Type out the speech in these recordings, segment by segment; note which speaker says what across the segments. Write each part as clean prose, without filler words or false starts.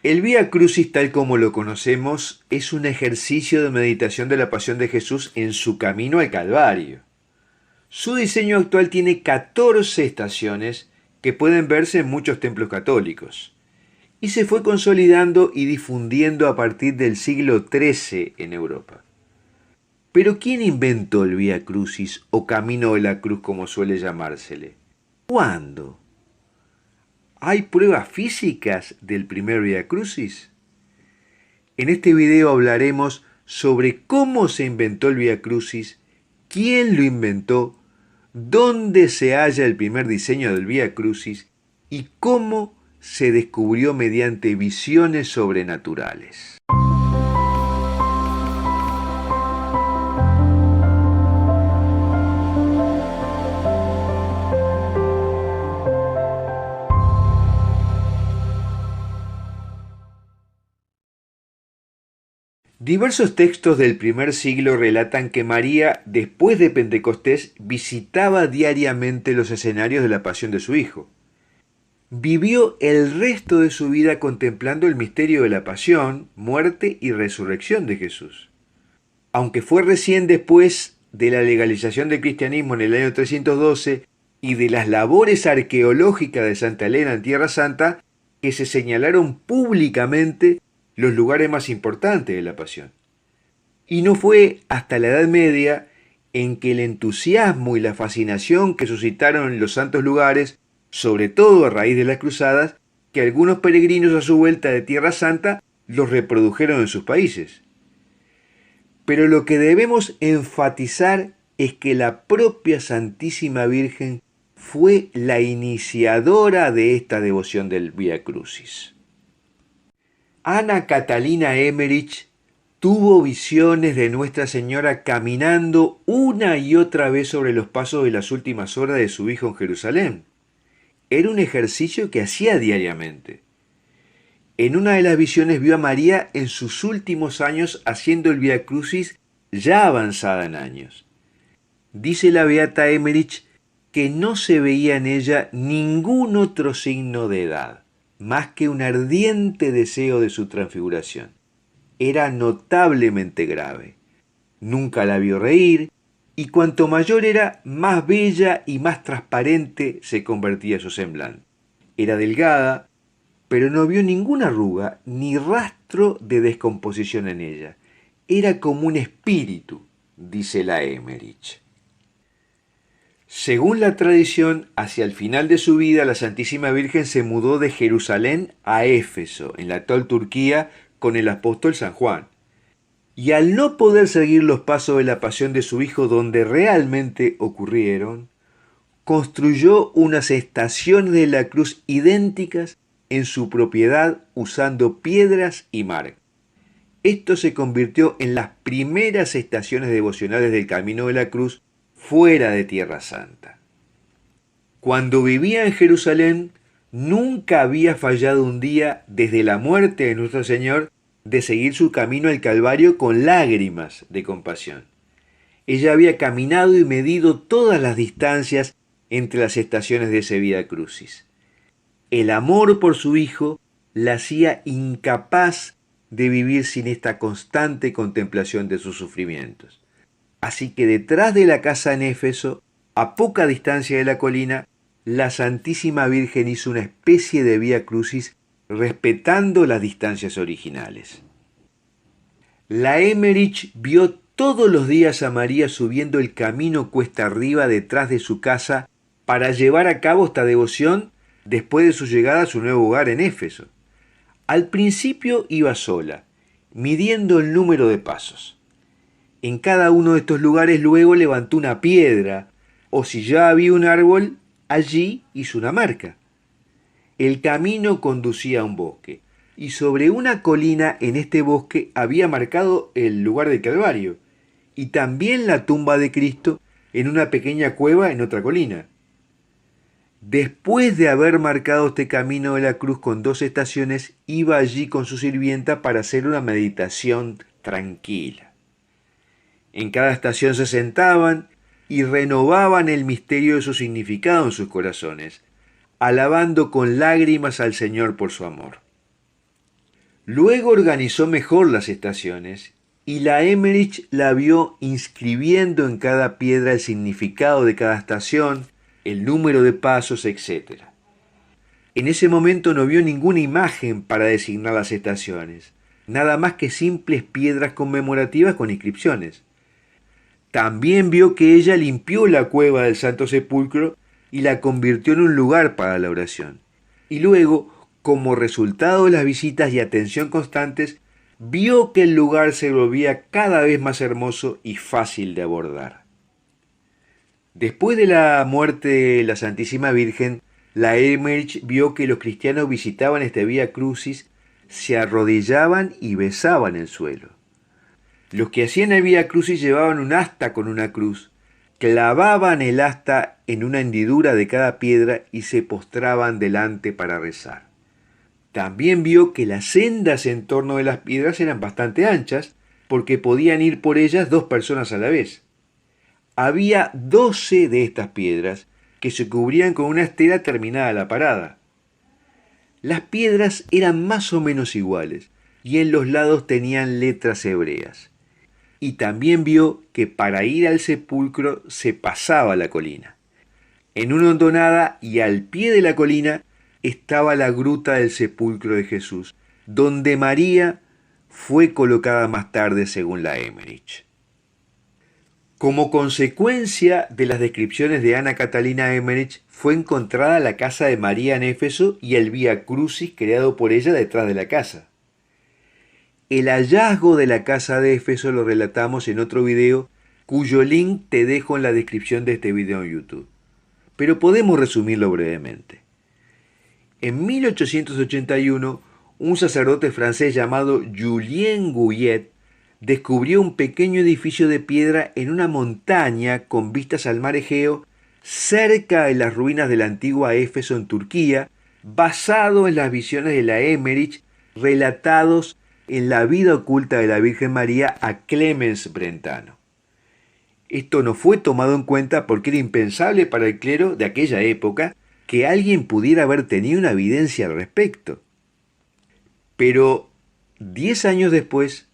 Speaker 1: El Vía Crucis, tal como lo conocemos, es un ejercicio de meditación de la pasión de Jesús en su camino al Calvario. Su diseño actual tiene 14 estaciones que pueden verse en muchos templos católicos y se fue consolidando y difundiendo a partir del siglo XIII en Europa. Pero ¿quién inventó el Vía Crucis o Camino de la Cruz como suele llamársele? ¿Cuándo? ¿Hay pruebas físicas del primer Vía Crucis? En este video hablaremos sobre cómo se inventó el Vía Crucis, quién lo inventó, dónde se halla el primer diseño del Vía Crucis y cómo se descubrió mediante visiones sobrenaturales. Diversos textos del primer siglo relatan que María, después de Pentecostés, visitaba diariamente los escenarios de la pasión de su Hijo. Vivió el resto de su vida contemplando el misterio de la pasión, muerte y resurrección de Jesús. Aunque fue recién después de la legalización del cristianismo en el año 312 y de las labores arqueológicas de Santa Elena en Tierra Santa, que se señalaron públicamente los lugares más importantes de la pasión. Y no fue hasta la Edad Media en que el entusiasmo y la fascinación que suscitaron los santos lugares, sobre todo a raíz de las cruzadas, que algunos peregrinos a su vuelta de Tierra Santa los reprodujeron en sus países. Pero lo que debemos enfatizar es que la propia Santísima Virgen fue la iniciadora de esta devoción del Vía Crucis. Ana Catalina Emmerich tuvo visiones de Nuestra Señora caminando una y otra vez sobre los pasos de las últimas horas de su Hijo en Jerusalén. Era un ejercicio que hacía diariamente. En una de las visiones vio a María en sus últimos años haciendo el Vía Crucis ya avanzada en años. Dice la beata Emmerich que no se veía en ella ningún otro signo de edad, más que un ardiente deseo de su transfiguración. Era notablemente grave. Nunca la vio reír, y cuanto mayor era, más bella y más transparente se convertía su semblante. Era delgada, pero no vio ninguna arruga ni rastro de descomposición en ella. Era como un espíritu, dice la Emmerich. Según la tradición, hacia el final de su vida, la Santísima Virgen se mudó de Jerusalén a Éfeso, en la actual Turquía, con el apóstol San Juan. Y al no poder seguir los pasos de la pasión de su Hijo donde realmente ocurrieron, construyó unas estaciones de la cruz idénticas en su propiedad usando piedras y marca. Esto se convirtió en las primeras estaciones devocionales del Camino de la Cruz fuera de Tierra Santa. Cuando vivía en Jerusalén, nunca había fallado un día desde la muerte de nuestro Señor de seguir su camino al Calvario con lágrimas de compasión. Ella había caminado y medido todas las distancias entre las estaciones de ese Vía Crucis. El amor por su Hijo la hacía incapaz de vivir sin esta constante contemplación de sus sufrimientos. Así que detrás de la casa en Éfeso, a poca distancia de la colina, la Santísima Virgen hizo una especie de Vía Crucis respetando las distancias originales. La Emmerich vio todos los días a María subiendo el camino cuesta arriba detrás de su casa para llevar a cabo esta devoción después de su llegada a su nuevo hogar en Éfeso. Al principio iba sola, midiendo el número de pasos. En cada uno de estos lugares luego levantó una piedra, o si ya había un árbol, allí hizo una marca. El camino conducía a un bosque, y sobre una colina en este bosque había marcado el lugar del Calvario, y también la tumba de Cristo en una pequeña cueva en otra colina. Después de haber marcado este camino de la cruz con 2 estaciones, iba allí con su sirvienta para hacer una meditación tranquila. En cada estación se sentaban y renovaban el misterio de su significado en sus corazones, alabando con lágrimas al Señor por su amor. Luego organizó mejor las estaciones y la Emmerich la vio inscribiendo en cada piedra el significado de cada estación, el número de pasos, etc. En ese momento no vio ninguna imagen para designar las estaciones, nada más que simples piedras conmemorativas con inscripciones. También vio que ella limpió la cueva del Santo Sepulcro y la convirtió en un lugar para la oración. Y luego, como resultado de las visitas y atención constantes, vio que el lugar se volvía cada vez más hermoso y fácil de abordar. Después de la muerte de la Santísima Virgen, la Emmerich vio que los cristianos visitaban este Vía Crucis, se arrodillaban y besaban el suelo. Los que hacían el Vía Crucis llevaban un asta con una cruz, clavaban el asta en una hendidura de cada piedra y se postraban delante para rezar. También vio que las sendas en torno de las piedras eran bastante anchas, porque podían ir por ellas 2 personas a la vez. Había 12 de estas piedras que se cubrían con una estera terminada la parada. Las piedras eran más o menos iguales y en los lados tenían letras hebreas. Y también vio que para ir al sepulcro se pasaba la colina. En una hondonada y al pie de la colina estaba la gruta del sepulcro de Jesús, donde María fue colocada más tarde según la Emmerich. Como consecuencia de las descripciones de Ana Catalina Emmerich, fue encontrada la casa de María en Éfeso y el Vía Crucis creado por ella detrás de la casa. El hallazgo de la casa de Éfeso lo relatamos en otro video, cuyo link te dejo en la descripción de este video en YouTube. Pero podemos resumirlo brevemente. En 1881, un sacerdote francés llamado Julien Gouillet descubrió un pequeño edificio de piedra en una montaña con vistas al mar Egeo, cerca de las ruinas de la antigua Éfeso en Turquía, basado en las visiones de la Emmerich relatados en la vida oculta de la Virgen María a Clemens Brentano. Esto no fue tomado en cuenta porque era impensable para el clero de aquella época que alguien pudiera haber tenido una evidencia al respecto. Pero 10 años después,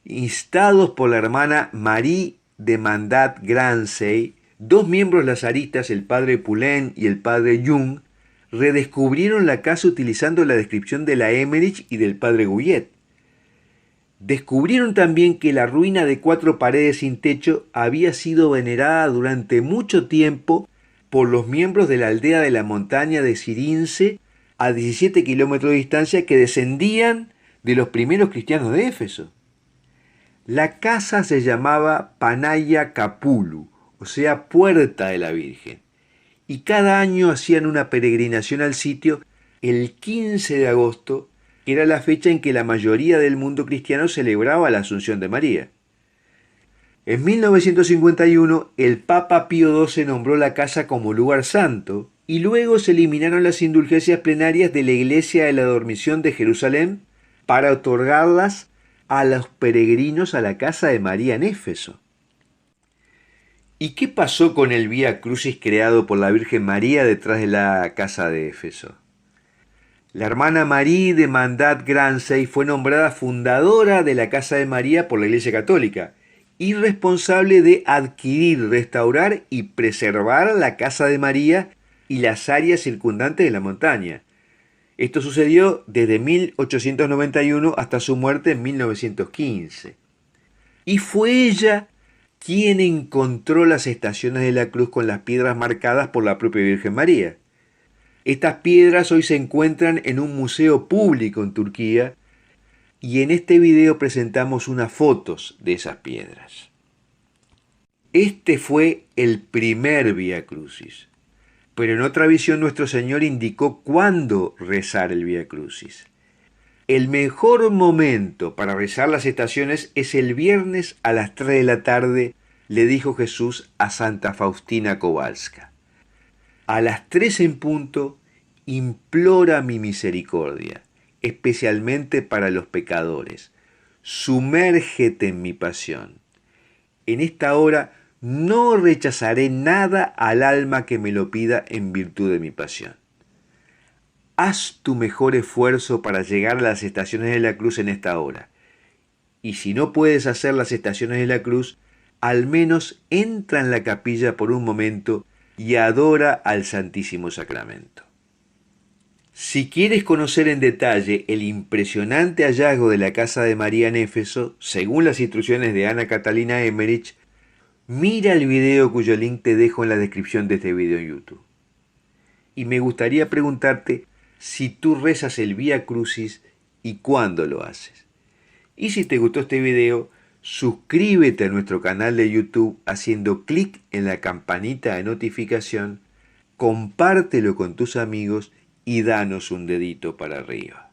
Speaker 1: instados por la hermana Marie de Mandat-Grancey, 2 miembros lazaristas, el padre Poulain y el padre Jung, redescubrieron la casa utilizando la descripción de la Emmerich y del padre Gouillet. Descubrieron también que la ruina de 4 paredes sin techo había sido venerada durante mucho tiempo por los miembros de la aldea de la montaña de Cirince, a 17 kilómetros de distancia, que descendían de los primeros cristianos de Éfeso. La casa se llamaba Panaia Capulu, o sea, Puerta de la Virgen, y cada año hacían una peregrinación al sitio el 15 de agosto, que era la fecha en que la mayoría del mundo cristiano celebraba la Asunción de María. En 1951, el Papa Pío XII nombró la casa como lugar santo y luego se eliminaron las indulgencias plenarias de la Iglesia de la Dormición de Jerusalén para otorgarlas a los peregrinos a la casa de María en Éfeso. ¿Y qué pasó con el Vía Crucis creado por la Virgen María detrás de la casa de Éfeso? La hermana Marie de Mandat-Grancey fue nombrada fundadora de la Casa de María por la Iglesia Católica y responsable de adquirir, restaurar y preservar la Casa de María y las áreas circundantes de la montaña. Esto sucedió desde 1891 hasta su muerte en 1915. Y fue ella quien encontró las estaciones de la cruz con las piedras marcadas por la propia Virgen María. Estas piedras hoy se encuentran en un museo público en Turquía y en este video presentamos unas fotos de esas piedras. Este fue el primer Vía Crucis, pero en otra visión nuestro Señor indicó cuándo rezar el Vía Crucis. El mejor momento para rezar las estaciones es el viernes a las 3 de la tarde, le dijo Jesús a Santa Faustina Kowalska. A las 3 en punto, implora mi misericordia, especialmente para los pecadores. Sumérgete en mi pasión. En esta hora no rechazaré nada al alma que me lo pida en virtud de mi pasión. haz tu mejor esfuerzo para llegar a las estaciones de la cruz en esta hora. Y si no puedes hacer las estaciones de la cruz, al menos entra en la capilla por un momento y adora al Santísimo Sacramento. Si quieres conocer en detalle el impresionante hallazgo de la casa de María en Éfeso, según las instrucciones de Ana Catalina Emmerich, mira el video cuyo link te dejo en la descripción de este video en YouTube. Y me gustaría preguntarte si tú rezas el Vía Crucis y cuándo lo haces. Y si te gustó este video, suscríbete a nuestro canal de YouTube haciendo clic en la campanita de notificación, compártelo con tus amigos y danos un dedito para arriba.